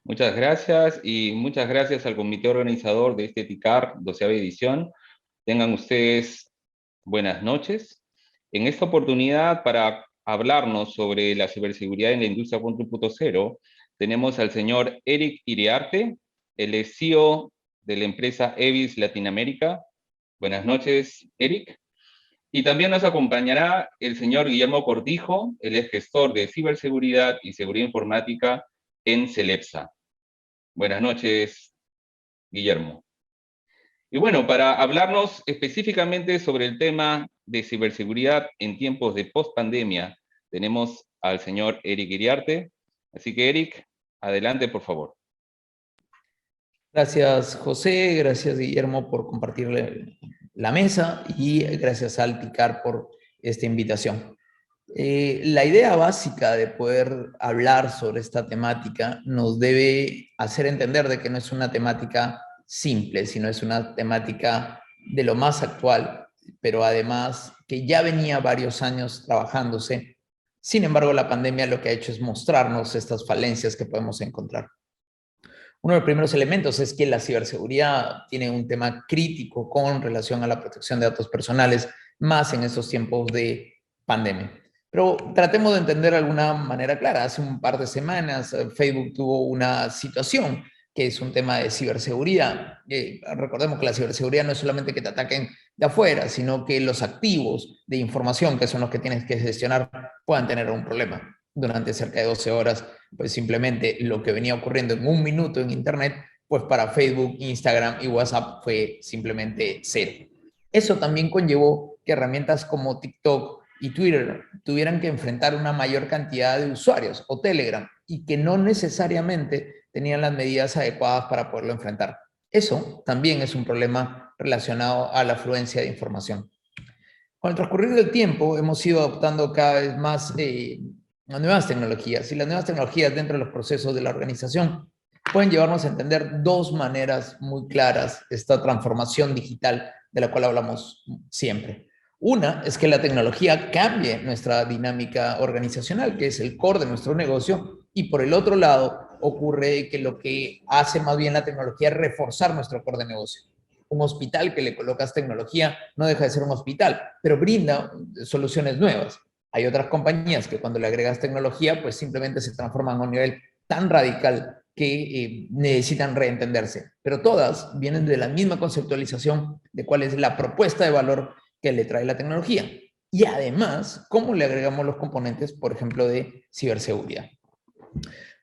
Muchas gracias y muchas gracias al comité organizador de este TICAR 12ª edición. Tengan ustedes buenas noches. En esta oportunidad, para hablarnos sobre la ciberseguridad en la industria 4.0, tenemos al señor Eric Iriarte, el CEO de la empresa Evis Latinoamérica. Buenas noches, Eric. Y también nos acompañará el señor Guillermo Cortijo, él es gestor de ciberseguridad y seguridad informática en Celepsa. Buenas noches, Guillermo. Y bueno, para hablarnos específicamente sobre el tema de ciberseguridad en tiempos de post-pandemia, tenemos al señor Eric Iriarte. Así que, Eric, adelante, por favor. Gracias, José. Gracias, Guillermo, por compartir la mesa y gracias al TICAR por esta invitación. La idea básica de poder hablar sobre esta temática nos debe hacer entender de que no es una temática simple, sino es una temática de lo más actual, pero además que ya venía varios años trabajándose. Sin embargo, la pandemia lo que ha hecho es mostrarnos estas falencias que podemos encontrar. Uno de los primeros elementos es que la ciberseguridad tiene un tema crítico con relación a la protección de datos personales, más en estos tiempos de pandemia. Pero tratemos de entender de alguna manera clara. Hace un par de semanas Facebook tuvo una situación que es un tema de ciberseguridad. Recordemos que la ciberseguridad no es solamente que te ataquen de afuera, sino que los activos de información, que son los que tienes que gestionar, puedan tener un problema. Durante cerca de 12 horas, pues simplemente lo que venía ocurriendo en un minuto en Internet, pues para Facebook, Instagram y WhatsApp fue simplemente cero. Eso también conllevó que herramientas como TikTok y Twitter tuvieran que enfrentar una mayor cantidad de usuarios, o Telegram, y que no necesariamente tenían las medidas adecuadas para poderlo enfrentar. Eso también es un problema relacionado a la afluencia de información. Con el transcurrir del tiempo hemos ido adoptando cada vez más nuevas tecnologías, y las nuevas tecnologías dentro de los procesos de la organización pueden llevarnos a entender dos maneras muy claras esta transformación digital de la cual hablamos siempre. Una es que la tecnología cambie nuestra dinámica organizacional, que es el core de nuestro negocio, y por el otro lado ocurre que lo que hace más bien la tecnología es reforzar nuestro core de negocio. Un hospital que le colocas tecnología no deja de ser un hospital, pero brinda soluciones nuevas. Hay otras compañías que cuando le agregas tecnología, pues simplemente se transforman a un nivel tan radical que necesitan reentenderse. Pero todas vienen de la misma conceptualización de cuál es la propuesta de valor que le trae la tecnología. Y además, cómo le agregamos los componentes, por ejemplo, de ciberseguridad.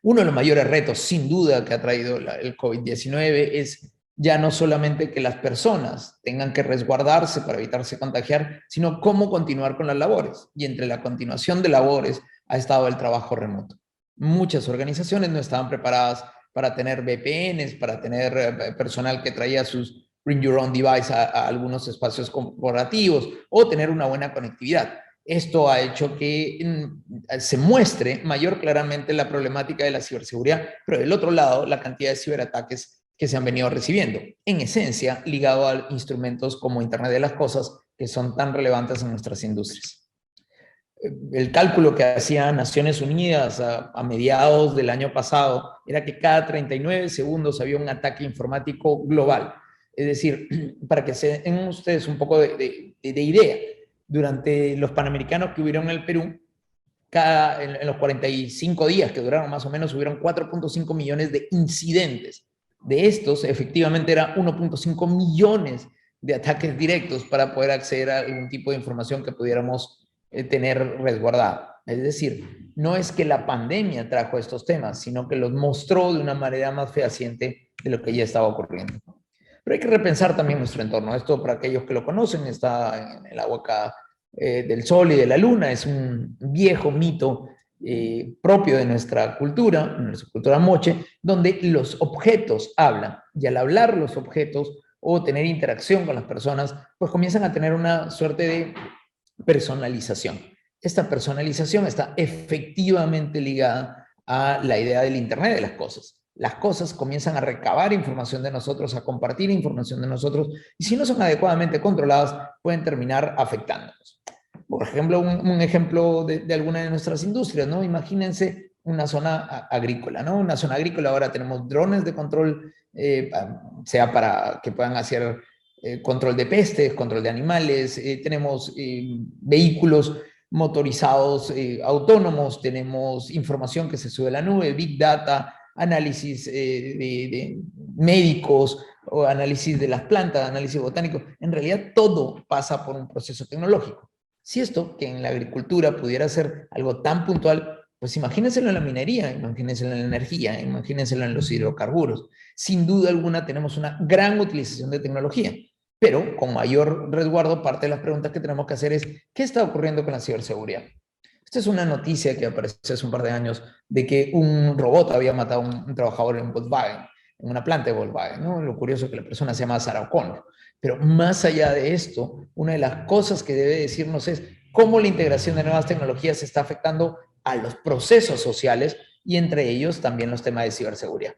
Uno de los mayores retos, sin duda, que ha traído el COVID-19 es ya no solamente que las personas tengan que resguardarse para evitarse contagiar, sino cómo continuar con las labores. Y entre la continuación de labores ha estado el trabajo remoto. Muchas organizaciones no estaban preparadas para tener VPNs, para tener personal que traía sus Bring Your Own Device a algunos espacios corporativos o tener una buena conectividad. Esto ha hecho que se muestre mayor claramente la problemática de la ciberseguridad, pero del otro lado, la cantidad de ciberataques que se han venido recibiendo, en esencia ligado a instrumentos como Internet de las Cosas, que son tan relevantes en nuestras industrias. El cálculo que hacía Naciones Unidas a mediados del año pasado era que cada 39 segundos había un ataque informático global. Es decir, para que se den ustedes un poco de idea, durante los Panamericanos que hubieron en el Perú, en los 45 días que duraron más o menos, hubieron 4.5 millones de incidentes. De estos, efectivamente, era 1.5 millones de ataques directos para poder acceder a algún tipo de información que pudiéramos tener resguardada. Es decir, no es que la pandemia trajo estos temas, sino que los mostró de una manera más fehaciente de lo que ya estaba ocurriendo. Pero hay que repensar también nuestro entorno. Esto, para aquellos que lo conocen, está en la boca del sol y de la luna. Es un viejo mito propio de nuestra cultura moche, donde los objetos hablan. Y al hablar los objetos o tener interacción con las personas, pues comienzan a tener una suerte de personalización. Esta personalización está efectivamente ligada a la idea del Internet de las cosas. Las cosas comienzan a recabar información de nosotros, a compartir información de nosotros, y si no son adecuadamente controladas, pueden terminar afectándonos. Por ejemplo, un ejemplo de alguna de nuestras industrias, ¿no? Imagínense una zona agrícola, ¿no? Una zona agrícola, ahora tenemos drones de control, sea para que puedan hacer control de pestes, control de animales, tenemos vehículos motorizados autónomos, tenemos información que se sube a la nube, Big Data, análisis de médicos o análisis de las plantas, análisis botánico. En realidad todo pasa por un proceso tecnológico. Si esto, que en la agricultura pudiera ser algo tan puntual, pues imagínenselo en la minería, imagínenselo en la energía, imagínenselo en los hidrocarburos. Sin duda alguna tenemos una gran utilización de tecnología, pero con mayor resguardo, parte de las preguntas que tenemos que hacer es, ¿qué está ocurriendo con la ciberseguridad? Esta es una noticia que apareció hace un par de años de que un robot había matado a un trabajador en Volkswagen, en una planta de Volkswagen, ¿no? Lo curioso es que la persona se llama Sarah O'Connor. Pero más allá de esto, una de las cosas que debe decirnos es cómo la integración de nuevas tecnologías está afectando a los procesos sociales y entre ellos también los temas de ciberseguridad.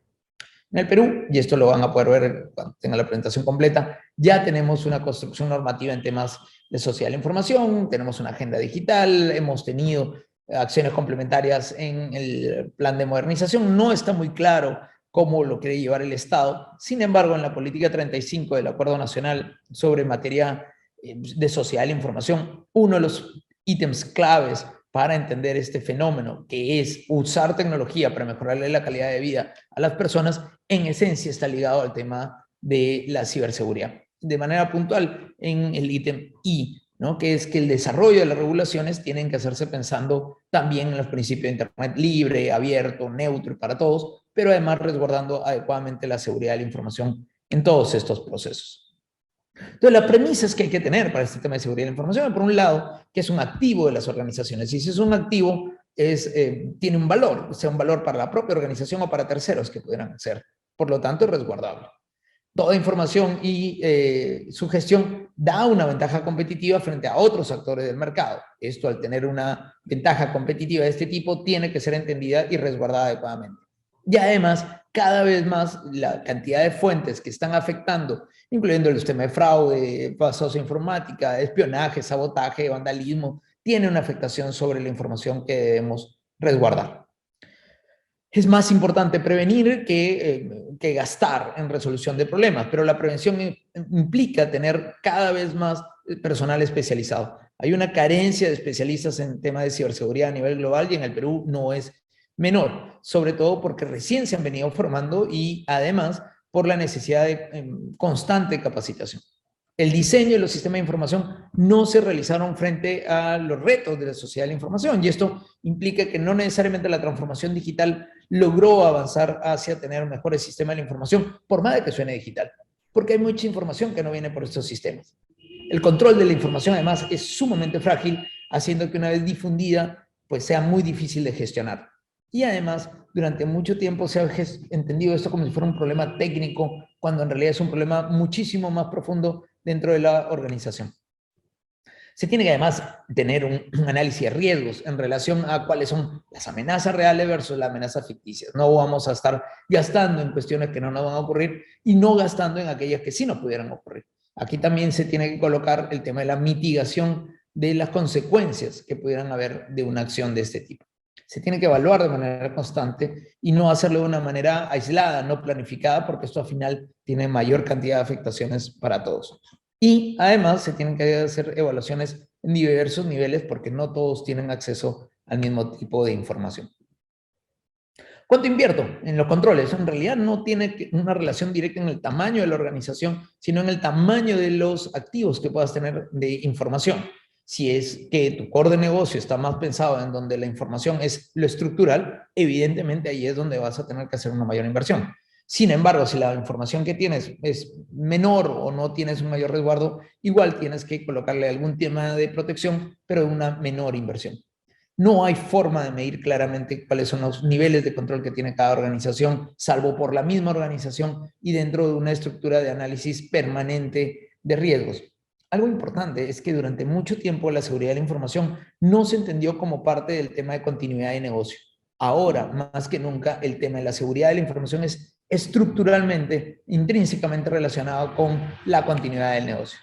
En el Perú, y esto lo van a poder ver cuando tenga la presentación completa, ya tenemos una construcción normativa en temas de sociedad de la información, tenemos una agenda digital, hemos tenido acciones complementarias en el plan de modernización. No está muy claro cómo lo quiere llevar el Estado. Sin embargo, en la política 35 del Acuerdo Nacional sobre materia de sociedad de la información, uno de los ítems claves para entender este fenómeno, que es usar tecnología para mejorarle la calidad de vida a las personas, en esencia está ligado al tema de la ciberseguridad. De manera puntual, en el ítem I, ¿no? Que es que el desarrollo de las regulaciones tienen que hacerse pensando también en los principios de Internet libre, abierto, neutro y para todos, pero además resguardando adecuadamente la seguridad de la información en todos estos procesos. Entonces, la premisa es que hay que tener para este tema de seguridad de la información, por un lado, que es un activo de las organizaciones. Y si es un activo, tiene un valor, sea un valor para la propia organización o para terceros que pudieran ser. Por lo tanto, es resguardable. Toda información y su gestión da una ventaja competitiva frente a otros actores del mercado. Esto, al tener una ventaja competitiva de este tipo, tiene que ser entendida y resguardada adecuadamente. Y además, cada vez más la cantidad de fuentes que están afectando, incluyendo el sistema de fraude, pasos informática, espionaje, sabotaje, vandalismo, tiene una afectación sobre la información que debemos resguardar. Es más importante prevenir que gastar en resolución de problemas, pero la prevención implica tener cada vez más personal especializado. Hay una carencia de especialistas en temas de ciberseguridad a nivel global y en el Perú no es menor, sobre todo porque recién se han venido formando y además por la necesidad de constante capacitación. El diseño de los sistemas de información no se realizaron frente a los retos de la sociedad de la información y esto implica que no necesariamente la transformación digital logró avanzar hacia tener mejores sistemas de la información, por más de que suene digital, porque hay mucha información que no viene por estos sistemas. El control de la información además es sumamente frágil, haciendo que una vez difundida pues sea muy difícil de gestionar. Y además, durante mucho tiempo se ha entendido esto como si fuera un problema técnico, cuando en realidad es un problema muchísimo más profundo dentro de la organización. Se tiene que además tener un análisis de riesgos en relación a cuáles son las amenazas reales versus las amenazas ficticias. No vamos a estar gastando en cuestiones que no nos van a ocurrir y no gastando en aquellas que sí nos pudieran ocurrir. Aquí también se tiene que colocar el tema de la mitigación de las consecuencias que pudieran haber de una acción de este tipo. Se tiene que evaluar de manera constante y no hacerlo de una manera aislada, no planificada, porque esto al final tiene mayor cantidad de afectaciones para todos. Y además se tienen que hacer evaluaciones en diversos niveles porque no todos tienen acceso al mismo tipo de información. ¿Cuánto invierto en los controles? En realidad no tiene una relación directa en el tamaño de la organización, sino en el tamaño de los activos que puedas tener de información. Si es que tu core de negocio está más pensado en donde la información es lo estructural, evidentemente ahí es donde vas a tener que hacer una mayor inversión. Sin embargo, si la información que tienes es menor o no tienes un mayor resguardo, igual tienes que colocarle algún tema de protección, pero de una menor inversión. No hay forma de medir claramente cuáles son los niveles de control que tiene cada organización, salvo por la misma organización y dentro de una estructura de análisis permanente de riesgos. Algo importante es que durante mucho tiempo la seguridad de la información no se entendió como parte del tema de continuidad de negocio. Ahora, más que nunca, el tema de la seguridad de la información es estructuralmente, intrínsecamente relacionado con la continuidad del negocio.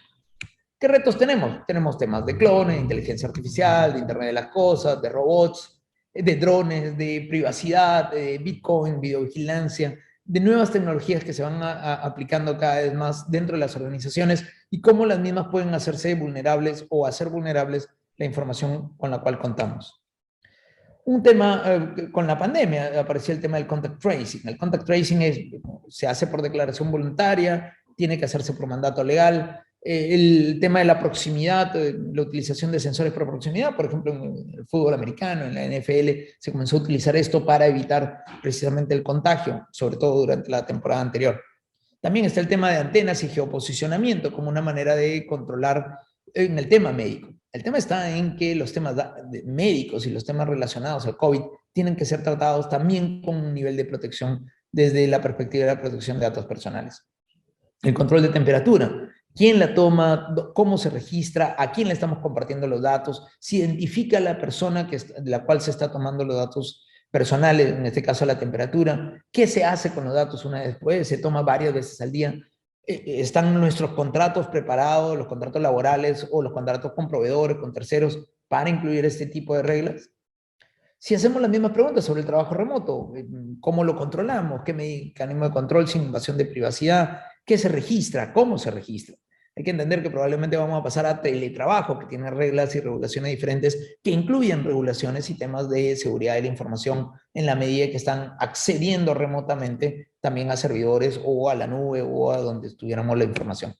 ¿Qué retos tenemos? Tenemos temas de clones, de inteligencia artificial, de Internet de las cosas, de robots, de drones, de privacidad, de Bitcoin, videovigilancia, de nuevas tecnologías que se van aplicando cada vez más dentro de las organizaciones y cómo las mismas pueden hacerse vulnerables o hacer vulnerables la información con la cual contamos. Un tema, con la pandemia apareció el tema del contact tracing. El contact tracing se hace por declaración voluntaria, tiene que hacerse por mandato legal. El tema de la proximidad, la utilización de sensores por proximidad, por ejemplo, en el fútbol americano, en la NFL, se comenzó a utilizar esto para evitar precisamente el contagio, sobre todo durante la temporada anterior. También está el tema de antenas y geoposicionamiento como una manera de controlar en el tema médico. El tema está en que los temas médicos y los temas relacionados al COVID tienen que ser tratados también con un nivel de protección desde la perspectiva de la protección de datos personales. El control de temperatura. ¿Quién la toma? ¿Cómo se registra? ¿A quién le estamos compartiendo los datos? ¿Se identifica a la persona de la cual se está tomando los datos personales, en este caso la temperatura? ¿Qué se hace con los datos una vez después? ¿Se toma varias veces al día? ¿Están nuestros contratos preparados, los contratos laborales o los contratos con proveedores, con terceros, para incluir este tipo de reglas? Si hacemos las mismas preguntas sobre el trabajo remoto, ¿cómo lo controlamos? ¿Qué mecanismo de control sin invasión de privacidad? ¿Qué se registra? ¿Cómo se registra? Hay que entender que probablemente vamos a pasar a teletrabajo, que tiene reglas y regulaciones diferentes, que incluyen regulaciones y temas de seguridad de la información en la medida que están accediendo remotamente también a servidores o a la nube o a donde estuviéramos la información.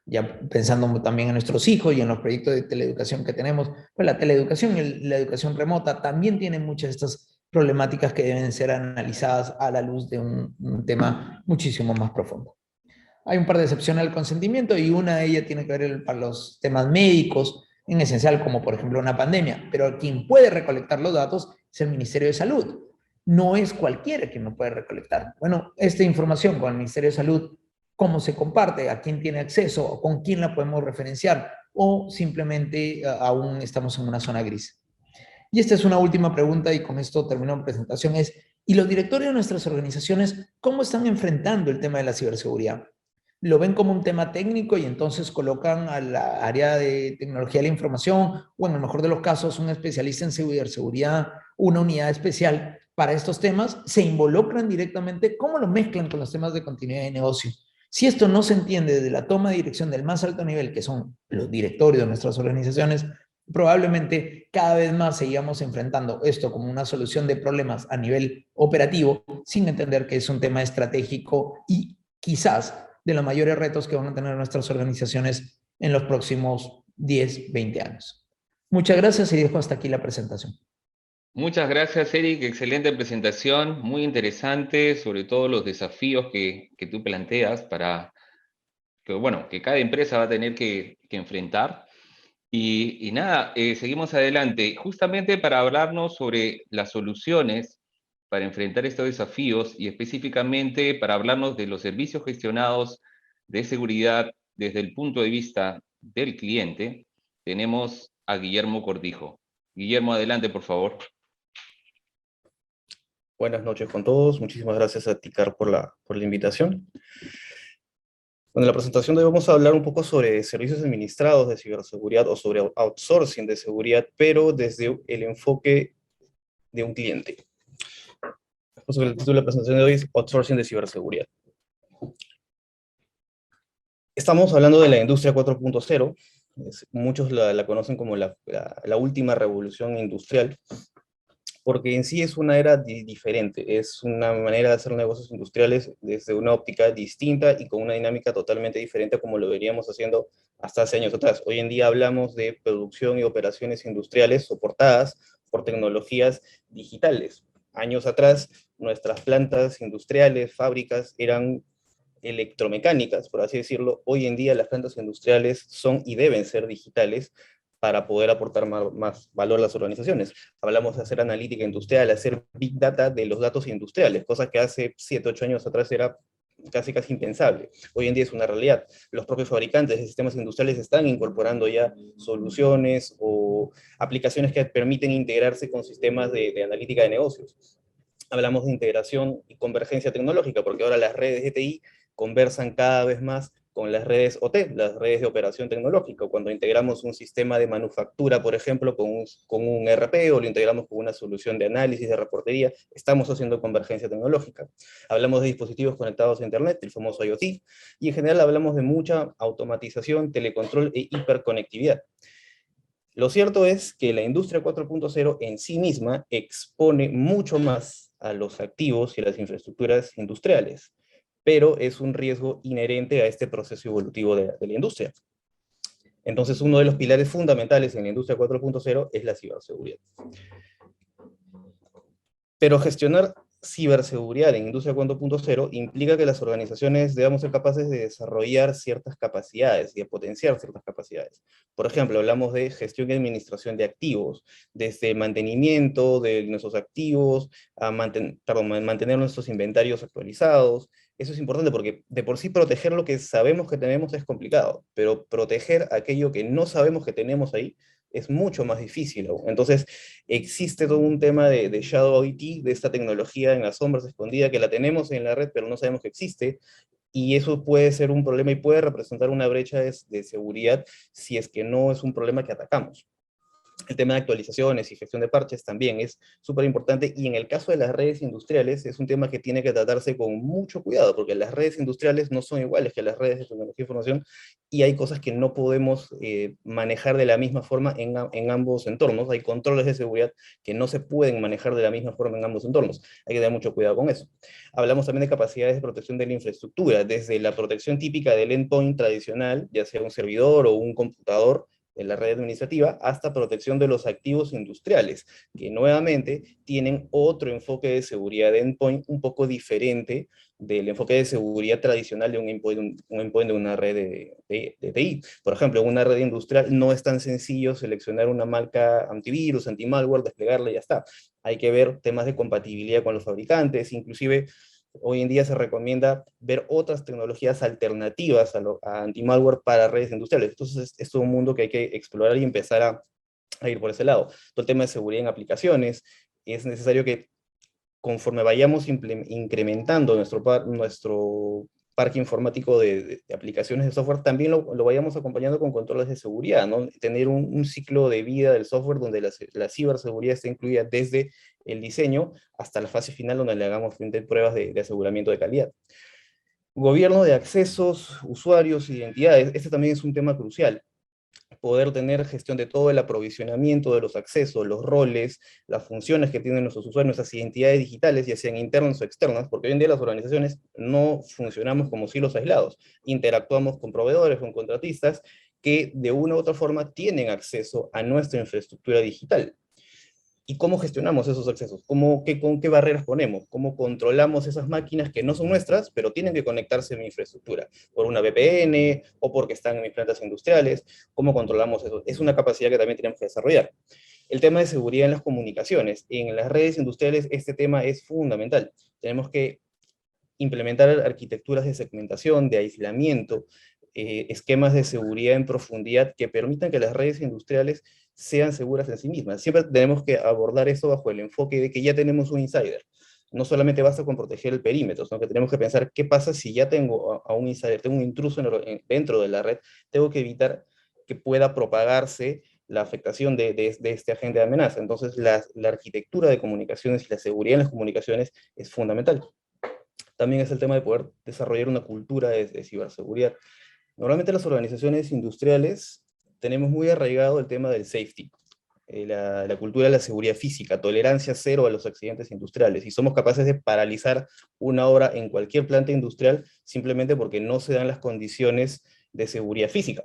Ya pensando también en nuestros hijos y en los proyectos de teleeducación que tenemos, pues la teleeducación y la educación remota también tienen muchas de estas problemáticas que deben ser analizadas a la luz de un tema muchísimo más profundo. Hay un par de excepciones al consentimiento y una de ellas tiene que ver para los temas médicos, en esencial como por ejemplo una pandemia, pero quien puede recolectar los datos es el Ministerio de Salud. No es cualquiera quien lo puede recolectar. Bueno, esta información con el Ministerio de Salud, cómo se comparte, a quién tiene acceso, o con quién la podemos referenciar, o simplemente aún estamos en una zona gris. Y esta es una última pregunta y con esto termino mi presentación, ¿y los directores de nuestras organizaciones cómo están enfrentando el tema de la ciberseguridad? ¿Lo ven como un tema técnico y entonces colocan a la área de tecnología de la información o en el mejor de los casos un especialista en ciberseguridad, una unidad especial para estos temas? ¿Se involucran directamente? ¿Cómo lo mezclan con los temas de continuidad de negocio? Si esto no se entiende desde la toma de dirección del más alto nivel, que son los directorios de nuestras organizaciones, probablemente cada vez más seguimos enfrentando esto como una solución de problemas a nivel operativo, sin entender que es un tema estratégico y quizás de los mayores retos que van a tener nuestras organizaciones en los próximos 10, 20 años. Muchas gracias y dejo hasta aquí la presentación. Muchas gracias, Eric. Excelente presentación, muy interesante, sobre todo los desafíos que tú planteas para que cada empresa va a tener que enfrentar. Y nada, seguimos adelante, justamente para hablarnos sobre las soluciones para enfrentar estos desafíos y específicamente para hablarnos de los servicios gestionados de seguridad desde el punto de vista del cliente, tenemos a Guillermo Cortijo. Guillermo, adelante, por favor. Buenas noches con todos. Muchísimas gracias a TICAR por la invitación. En la presentación de hoy vamos a hablar un poco sobre servicios administrados de ciberseguridad o sobre outsourcing de seguridad, pero desde el enfoque de un cliente. El título de la presentación de hoy es Outsourcing de ciberseguridad. Estamos hablando de la industria 4.0. Muchos la conocen como la última revolución industrial, porque en sí es una era diferente, es una manera de hacer negocios industriales desde una óptica distinta y con una dinámica totalmente diferente a como lo veníamos haciendo hasta hace años atrás. Hoy en día hablamos de producción y operaciones industriales soportadas por tecnologías digitales. Años atrás, nuestras plantas industriales, fábricas, eran electromecánicas, por así decirlo. Hoy en día las plantas industriales son y deben ser digitales para poder aportar más valor a las organizaciones. Hablamos de hacer analítica industrial, hacer big data de los datos industriales, cosa que hace 7, 8 años atrás era casi impensable. Hoy en día es una realidad. Los propios fabricantes de sistemas industriales están incorporando ya soluciones o aplicaciones que permiten integrarse con sistemas de analítica de negocios. Hablamos de integración y convergencia tecnológica, porque ahora las redes de TI conversan cada vez más con las redes OT, las redes de operación tecnológica, cuando integramos un sistema de manufactura, por ejemplo, con un ERP, o lo integramos con una solución de análisis de reportería, estamos haciendo convergencia tecnológica. Hablamos de dispositivos conectados a Internet, el famoso IoT, y en general hablamos de mucha automatización, telecontrol e hiperconectividad. Lo cierto es que la industria 4.0 en sí misma expone mucho más a los activos y a las infraestructuras industriales, pero es un riesgo inherente a este proceso evolutivo de la industria. Entonces, uno de los pilares fundamentales en la industria 4.0 es la ciberseguridad. Pero gestionar ciberseguridad en industria 4.0 implica que las organizaciones debamos ser capaces de desarrollar ciertas capacidades y de potenciar ciertas capacidades. Por ejemplo, hablamos de gestión y administración de activos, desde el mantenimiento de nuestros activos, a mantener nuestros inventarios actualizados. Eso es importante porque de por sí proteger lo que sabemos que tenemos es complicado, pero proteger aquello que no sabemos que tenemos ahí es mucho más difícil aún. Entonces, existe todo un tema de Shadow IT, de esta tecnología en las sombras escondida, que la tenemos en la red, pero no sabemos que existe, y eso puede ser un problema y puede representar una brecha de seguridad si es que no es un problema que atacamos. El tema de actualizaciones y gestión de parches también es súper importante, y en el caso de las redes industriales es un tema que tiene que tratarse con mucho cuidado, porque las redes industriales no son iguales que las redes de tecnología de información, y hay cosas que no podemos manejar de la misma forma en ambos entornos. Hay controles de seguridad que no se pueden manejar de la misma forma en ambos entornos. Hay que tener mucho cuidado con eso. Hablamos también de capacidades de protección de la infraestructura, desde la protección típica del endpoint tradicional, ya sea un servidor o un computador, en la red administrativa, hasta protección de los activos industriales, que nuevamente tienen otro enfoque de seguridad de endpoint un poco diferente del enfoque de seguridad tradicional de un endpoint de una red de TI. Por ejemplo, en una red industrial no es tan sencillo seleccionar una marca antivirus, anti-malware, desplegarla y ya está. Hay que ver temas de compatibilidad con los fabricantes, inclusive hoy en día se recomienda ver otras tecnologías alternativas a anti-malware para redes industriales. Entonces es todo un mundo que hay que explorar y empezar a ir por ese lado. Todo el tema de seguridad en aplicaciones, es necesario que conforme vayamos incrementando nuestro parque informático de aplicaciones de software, también lo vayamos acompañando con controles de seguridad, ¿no? Tener un ciclo de vida del software donde la ciberseguridad esté incluida desde el diseño hasta la fase final, donde le hagamos frente a pruebas de aseguramiento de calidad. Gobierno de accesos, usuarios, identidades, este también es un tema crucial. Poder tener gestión de todo el aprovisionamiento de los accesos, los roles, las funciones que tienen nuestros usuarios, nuestras identidades digitales, ya sean internas o externas, porque hoy en día las organizaciones no funcionamos como silos aislados, interactuamos con proveedores, con contratistas, que de una u otra forma tienen acceso a nuestra infraestructura digital. ¿Y cómo gestionamos esos accesos? ¿Con qué barreras ponemos? ¿Cómo controlamos esas máquinas que no son nuestras, pero tienen que conectarse a mi infraestructura? ¿Por una VPN o porque están en mis plantas industriales? ¿Cómo controlamos eso? Es una capacidad que también tenemos que desarrollar. El tema de seguridad en las comunicaciones. En las redes industriales este tema es fundamental. Tenemos que implementar arquitecturas de segmentación, de aislamiento, esquemas de seguridad en profundidad que permitan que las redes industriales sean seguras en sí mismas. Siempre tenemos que abordar esto bajo el enfoque de que ya tenemos un insider. No solamente basta con proteger el perímetro, sino que tenemos que pensar qué pasa si ya tengo a un insider, tengo un intruso dentro de la red, tengo que evitar que pueda propagarse la afectación de este agente de amenaza. Entonces, la arquitectura de comunicaciones y la seguridad en las comunicaciones es fundamental. También es el tema de poder desarrollar una cultura de ciberseguridad. Normalmente las organizaciones industriales tenemos muy arraigado el tema del safety, la cultura de la seguridad física, tolerancia cero a los accidentes industriales, y somos capaces de paralizar una obra en cualquier planta industrial simplemente porque no se dan las condiciones de seguridad física.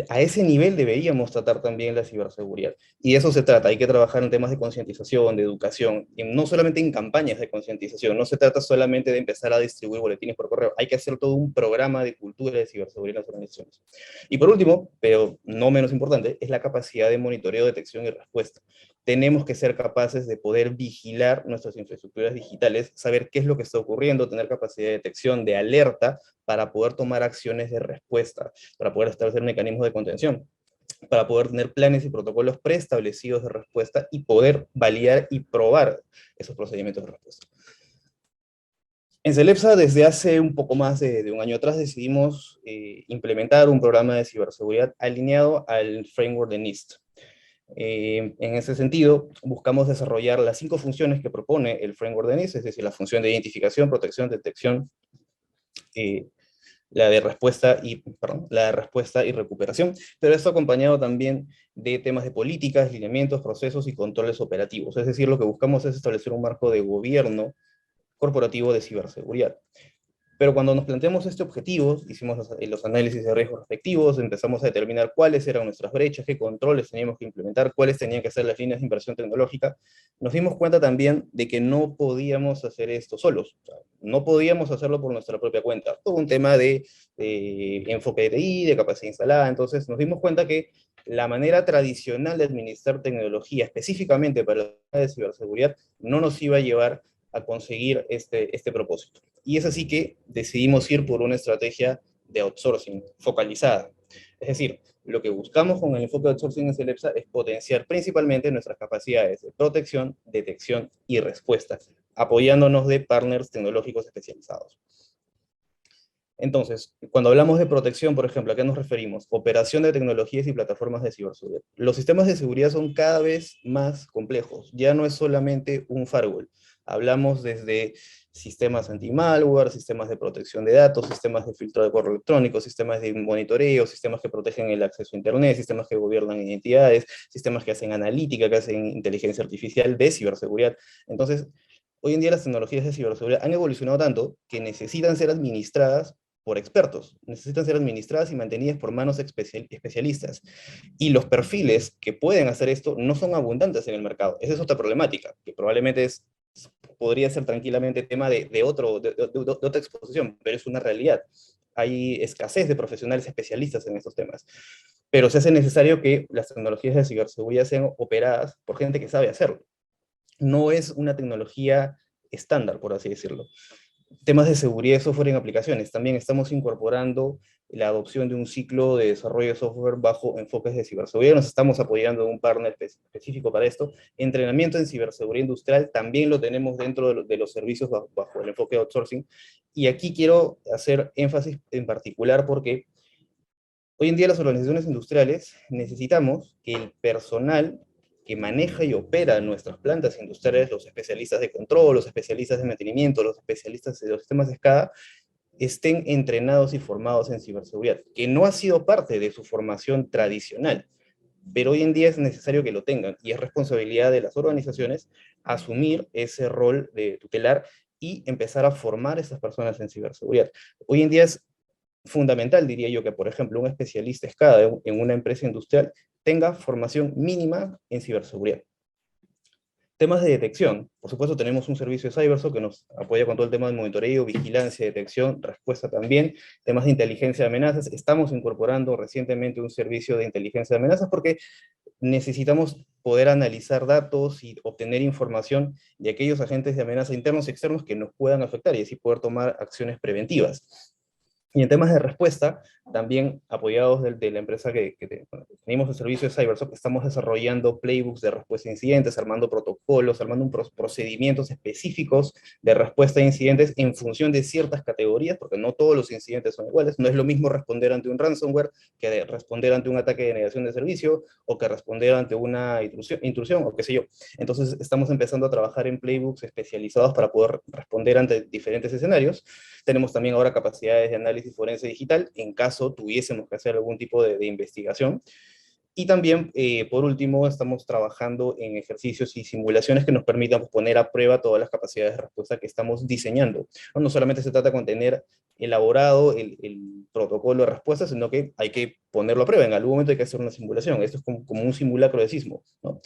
A ese nivel deberíamos tratar también la ciberseguridad. Y de eso se trata, hay que trabajar en temas de concientización, de educación, y no solamente en campañas de concientización, no se trata solamente de empezar a distribuir boletines por correo, hay que hacer todo un programa de cultura de ciberseguridad en las organizaciones. Y por último, pero no menos importante, es la capacidad de monitoreo, detección y respuesta. Tenemos que ser capaces de poder vigilar nuestras infraestructuras digitales, saber qué es lo que está ocurriendo, tener capacidad de detección, de alerta, para poder tomar acciones de respuesta, para poder establecer mecanismos de contención, para poder tener planes y protocolos preestablecidos de respuesta y poder validar y probar esos procedimientos de respuesta. En Celepsa, desde hace un poco más de un año atrás, decidimos implementar un programa de ciberseguridad alineado al framework de NIST. En ese sentido, buscamos desarrollar las 5 funciones que propone el framework de NIST, es decir, la función de identificación, protección, detección, la de respuesta y recuperación, pero esto acompañado también de temas de políticas, lineamientos, procesos y controles operativos. Es decir, lo que buscamos es establecer un marco de gobierno corporativo de ciberseguridad. Pero cuando nos planteamos este objetivo, hicimos los análisis de riesgos respectivos, empezamos a determinar cuáles eran nuestras brechas, qué controles teníamos que implementar, cuáles tenían que ser las líneas de inversión tecnológica. Nos dimos cuenta también de que no podíamos hacer esto solos, o sea, no podíamos hacerlo por nuestra propia cuenta. Todo un tema de enfoque de TI, de capacidad instalada. Entonces nos dimos cuenta que la manera tradicional de administrar tecnología, específicamente para la de ciberseguridad, no nos iba a llevar a conseguir este propósito. Y es así que decidimos ir por una estrategia de outsourcing focalizada. Es decir, lo que buscamos con el enfoque de outsourcing en Celepsa es potenciar principalmente nuestras capacidades de protección, detección y respuesta, apoyándonos de partners tecnológicos especializados. Entonces, cuando hablamos de protección, por ejemplo, ¿a qué nos referimos? Operación de tecnologías y plataformas de ciberseguridad. Los sistemas de seguridad son cada vez más complejos. Ya no es solamente un firewall. Hablamos desde sistemas anti-malware, sistemas de protección de datos, sistemas de filtro de correo electrónico, sistemas de monitoreo, sistemas que protegen el acceso a Internet, sistemas que gobiernan identidades, sistemas que hacen analítica, que hacen inteligencia artificial de ciberseguridad. Entonces, hoy en día las tecnologías de ciberseguridad han evolucionado tanto que necesitan ser administradas por expertos, necesitan ser administradas y mantenidas por manos especialistas. Y los perfiles que pueden hacer esto no son abundantes en el mercado. Esa es otra problemática, que probablemente podría ser tranquilamente tema de otra exposición, pero es una realidad. Hay escasez de profesionales especialistas en estos temas. Pero se hace necesario que las tecnologías de ciberseguridad sean operadas por gente que sabe hacerlo. No es una tecnología estándar, por así decirlo. Temas de seguridad de software en aplicaciones. También estamos incorporando la adopción de un ciclo de desarrollo de software bajo enfoques de ciberseguridad. Nos estamos apoyando en un partner específico para esto. Entrenamiento en ciberseguridad industrial también lo tenemos dentro de los servicios bajo el enfoque de outsourcing. Y aquí quiero hacer énfasis en particular porque hoy en día las organizaciones industriales necesitamos que el personal que maneja y opera nuestras plantas industriales, los especialistas de control, los especialistas de mantenimiento, los especialistas de los sistemas de escala, estén entrenados y formados en ciberseguridad, que no ha sido parte de su formación tradicional, pero hoy en día es necesario que lo tengan, y es responsabilidad de las organizaciones asumir ese rol de tutelar y empezar a formar a estas personas en ciberseguridad. Hoy en día es fundamental, diría yo, que por ejemplo un especialista SCADA en una empresa industrial tenga formación mínima en ciberseguridad. Temas de detección. Por supuesto, tenemos un servicio de CyberSOC que nos apoya con todo el tema de monitoreo, vigilancia, detección, respuesta también. Temas de inteligencia de amenazas. Estamos incorporando recientemente un servicio de inteligencia de amenazas porque necesitamos poder analizar datos y obtener información de aquellos agentes de amenaza internos y externos que nos puedan afectar y así poder tomar acciones preventivas. Y en temas de respuesta, también apoyados de la empresa que tenemos el servicio de CyberSOC, estamos desarrollando playbooks de respuesta a incidentes, armando protocolos, armando procedimientos específicos de respuesta a incidentes en función de ciertas categorías, porque no todos los incidentes son iguales. No es lo mismo responder ante un ransomware que responder ante un ataque de negación de servicio, o que responder ante una intrusión, o qué sé yo. Entonces estamos empezando a trabajar en playbooks especializados para poder responder ante diferentes escenarios. Tenemos también ahora capacidades de análisis forense digital, en caso tuviésemos que hacer algún tipo de investigación. Y también, por último, estamos trabajando en ejercicios y simulaciones que nos permitan poner a prueba todas las capacidades de respuesta que estamos diseñando. No solamente se trata de tener elaborado el protocolo de respuesta, sino que hay que ponerlo a prueba. En algún momento hay que hacer una simulación. Esto es como un simulacro de sismo, ¿no?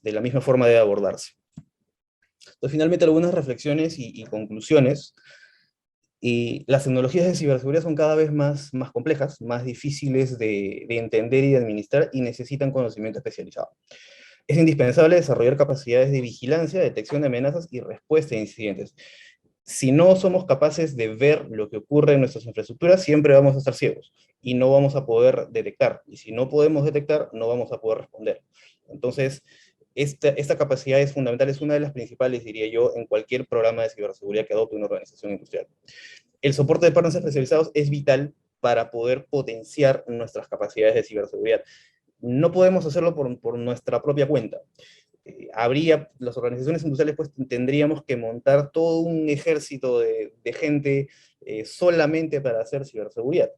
De la misma forma debe abordarse. Entonces, finalmente, algunas reflexiones y conclusiones. Y las tecnologías de ciberseguridad son cada vez más complejas, más difíciles de entender y de administrar, y necesitan conocimiento especializado. Es indispensable desarrollar capacidades de vigilancia, detección de amenazas y respuesta a incidentes. Si no somos capaces de ver lo que ocurre en nuestras infraestructuras, siempre vamos a estar ciegos y no vamos a poder detectar. Y si no podemos detectar, no vamos a poder responder. Entonces, esta capacidad es fundamental, es una de las principales, diría yo, en cualquier programa de ciberseguridad que adopte una organización industrial. El soporte de partners especializados es vital para poder potenciar nuestras capacidades de ciberseguridad. No podemos hacerlo por nuestra propia cuenta. Las organizaciones industriales pues tendríamos que montar todo un ejército de gente solamente para hacer ciberseguridad,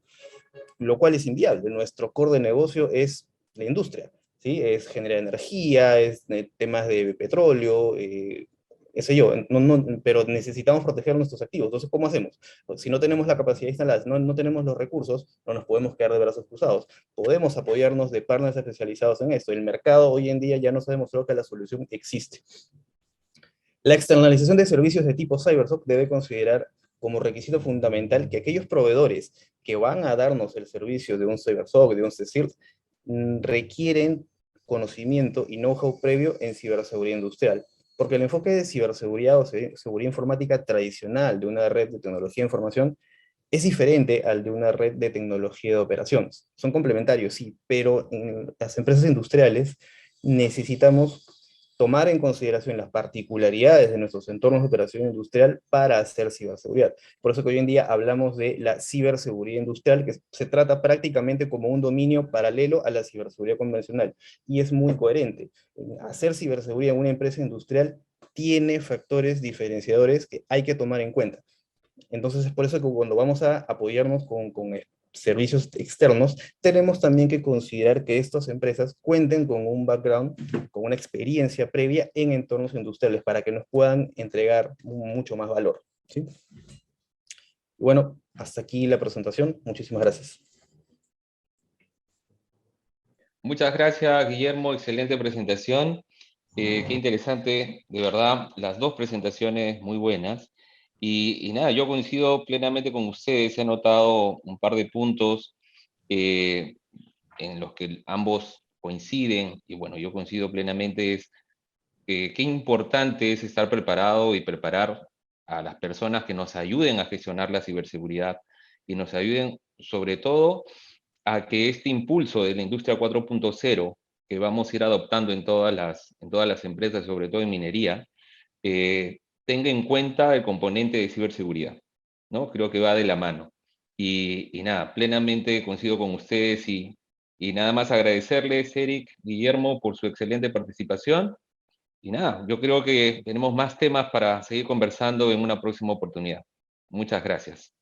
lo cual es inviable. Nuestro core de negocio es la industria, ¿sí? Es generar energía, es temas de petróleo, qué sé yo, pero necesitamos proteger nuestros activos. Entonces, ¿cómo hacemos? Pues, si no tenemos la capacidad instalada, no tenemos los recursos, no nos podemos quedar de brazos cruzados. Podemos apoyarnos de partners especializados en esto. El mercado hoy en día ya nos ha demostrado que la solución existe. La externalización de servicios de tipo CyberSOC debe considerar como requisito fundamental que aquellos proveedores que van a darnos el servicio de un CyberSOC, de un CSIRT, requieren conocimiento y know-how previo en ciberseguridad industrial. Porque el enfoque de ciberseguridad o seguridad informática tradicional de una red de tecnología de información es diferente al de una red de tecnología de operaciones. Son complementarios, sí, pero en las empresas industriales necesitamos tomar en consideración las particularidades de nuestros entornos de operación industrial para hacer ciberseguridad. Por eso que hoy en día hablamos de la ciberseguridad industrial, que se trata prácticamente como un dominio paralelo a la ciberseguridad convencional, y es muy coherente. Hacer ciberseguridad en una empresa industrial tiene factores diferenciadores que hay que tomar en cuenta. Entonces es por eso que cuando vamos a apoyarnos con servicios externos, tenemos también que considerar que estas empresas cuenten con un background, con una experiencia previa en entornos industriales para que nos puedan entregar mucho más valor, ¿sí? Y bueno, hasta aquí la presentación. Muchísimas gracias. Muchas gracias, Guillermo. Excelente presentación. Qué interesante, de verdad, las dos presentaciones muy buenas. Y nada, yo coincido plenamente con ustedes. He notado un par de puntos en los que ambos coinciden. Y bueno, yo coincido plenamente. Es qué importante es estar preparado y preparar a las personas que nos ayuden a gestionar la ciberseguridad y nos ayuden, sobre todo, a que este impulso de la industria 4.0 que vamos a ir adoptando en todas las empresas, sobre todo en minería, tenga en cuenta el componente de ciberseguridad, ¿no? Creo que va de la mano. Y nada, plenamente coincido con ustedes y nada más agradecerles, Eric, Guillermo, por su excelente participación. Y nada, yo creo que tenemos más temas para seguir conversando en una próxima oportunidad. Muchas gracias.